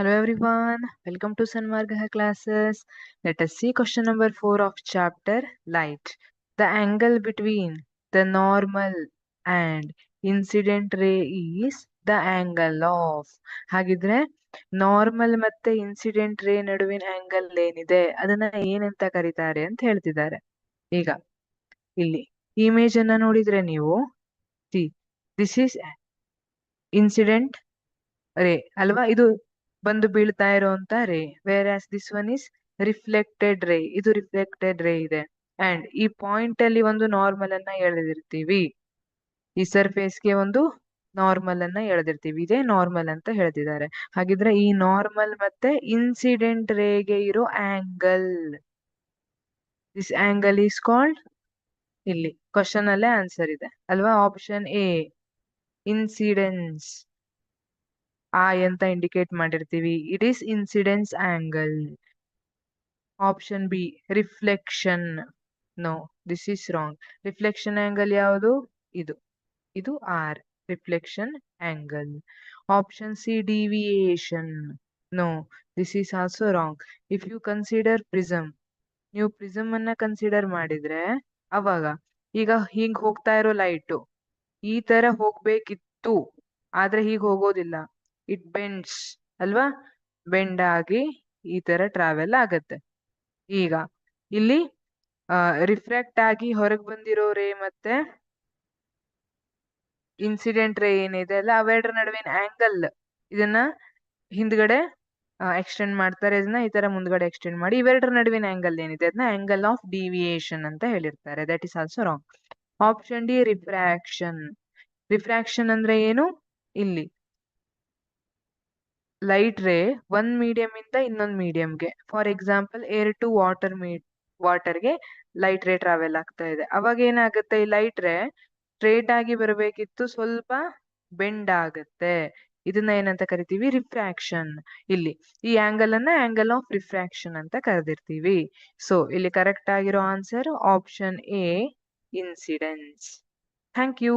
Hello everyone, welcome to Sanmargaha classes. Let us see question number 4 of chapter Light. The angle between the normal and incident ray is the angle of. ಹಾಗಿದ್ರೆ normal ಮತ್ತೆ incident ರೇ ನಡುವಿನ angle ಏನಿದೆ ಅದನ್ನ ಏನಂತ ಕರೀತಾರೆ ಅಂತ ಹೇಳ್ತಿದ್ದಾರೆ. ಈಗ ಇಲ್ಲಿ ಇಮೇಜ್ ಅನ್ನ ನೋಡಿದ್ರೆ ನೀವು ದಿಸ್ ಇಸ್ ಇನ್ಸಿಡೆಂಟ್ ರೇ ಅಲ್ವಾ, ಇದು ಬಂದು ಬೀಳ್ತಾ ಇರೋಂತ ರೇ. Wear as this one is reflected ರೇ, ಇದು ರಿಫ್ಲೆಕ್ಟೆಡ್ ರೇ ಇದೆ. ಅಂಡ್ ಈ ಪಾಯಿಂಟ್ ಅಲ್ಲಿ ಒಂದು ನಾರ್ಮಲ್ ಅನ್ನ ಎಳೆದಿರ್ತೀವಿ, ಈ ಸರ್ಫೇಸ್ಗೆ ಒಂದು ನಾರ್ಮಲ್ ಅನ್ನ ಎಳೆದಿರ್ತೀವಿ, ಇದೇ ನಾರ್ಮಲ್ ಅಂತ ಹೇಳ್ತಿದ್ದಾರೆ. ಹಾಗಿದ್ರೆ ಈ ನಾರ್ಮಲ್ ಮತ್ತೆ ಇನ್ಸಿಡೆಂಟ್ ರೇಗೆ ಇರೋ angle, this angle is called, ಇಲ್ಲಿ ಕ್ವಶನ್ ಅಲ್ಲೇ ಆನ್ಸರ್ ಇದೆ ಅಲ್ವಾ, ಆಪ್ಷನ್ ಎ ಇನ್ಸಿಡೆನ್ಸ್. ಅಂತ ಇಂಡಿಕೇಟ್ ಮಾಡಿರ್ತೀವಿ, it is incidence angle. Option B reflection. No, this is wrong. Reflection angle ಯಾವುದು? ಇದು R, reflection angle. Option C deviation. No, this is also wrong. If you consider prism, ನೀವು prism ಅನ್ನ consider ಮಾಡಿದ್ರೆ ಅವಾಗ ಈಗ ಹಿಂಗ್ ಹೋಗ್ತಾ ಇರೋ ಲೈಟು ಈ ತರ ಹೋಗ್ಬೇಕಿತ್ತು, ಆದ್ರೆ ಹೀಗ್ ಹೋಗೋದಿಲ್ಲ, ಇಟ್ ಬೆಂಡ್ಸ್ ಅಲ್ವಾ, ಬೆಂಡ್ ಆಗಿ ಈ ತರ ಟ್ರಾವೆಲ್ ಆಗತ್ತೆ. ಈಗ ಇಲ್ಲಿ ರಿಫ್ರಾಕ್ಟ್ ಆಗಿ ಹೊರಗೆ ಬಂದಿರೋ ರೇ ಮತ್ತೆ ಇನ್ಸಿಡೆಂಟ್ ರೇ ಏನಿದೆ ಅಲ್ಲ, ಅವೆರಡರ ನಡುವಿನ ಆಂಗಲ್, ಇದನ್ನ ಹಿಂದ್ಗಡೆ ಎಕ್ಸ್ಟೆಂಡ್ ಮಾಡ್ತಾರೆ, ಇದನ್ನ ಈ ತರ ಮುಂದ್ಗಡೆ ಎಕ್ಸ್ಟೆಂಡ್ ಮಾಡಿ ಇವೆರಡರ ನಡುವಿನ ಆಂಗಲ್ ಏನಿದೆ ಅದನ್ನ ಆಂಗಲ್ ಆಫ್ ಡಿವಿಯೇಷನ್ ಅಂತ ಹೇಳಿರ್ತಾರೆ. That is also wrong. Option D refraction. Refraction ಅಂದ್ರೆ ಏನು? ಇಲ್ಲಿ ಲೈಟ್ ರೇ ಒಂದ್ ಮೀಡಿಯಂ ಇಂದ ಇನ್ನೊಂದು ಮೀಡಿಯಂಗೆ, ಫಾರ್ ಎಕ್ಸಾಂಪಲ್ ಏರ್ ಟು ವಾಟರ್ಗೆ ಲೈಟ್ ರೇ ಟ್ರಾವೆಲ್ ಆಗ್ತಾ ಇದೆ. ಅವಾಗ ಏನಾಗುತ್ತೆ, ಈ ಲೈಟ್ ರೇ ಸ್ಟ್ರೇಟ್ ಆಗಿ ಬರಬೇಕಿತ್ತು, ಸ್ವಲ್ಪ ಬೆಂಡ್ ಆಗುತ್ತೆ. ಇದನ್ನ ಏನಂತ ಕರಿತೀವಿ? ರಿಫ್ರಾಕ್ಷನ್. ಇಲ್ಲಿ ಈ ಆಂಗಲ್ ಅನ್ನ ಆಂಗಲ್ ಆಫ್ ರಿಫ್ರಾಕ್ಷನ್ ಅಂತ ಕರೆದಿರ್ತೀವಿ. ಸೊ ಇಲ್ಲಿ ಕರೆಕ್ಟ್ ಆಗಿರೋ answer option A incidence. Thank you.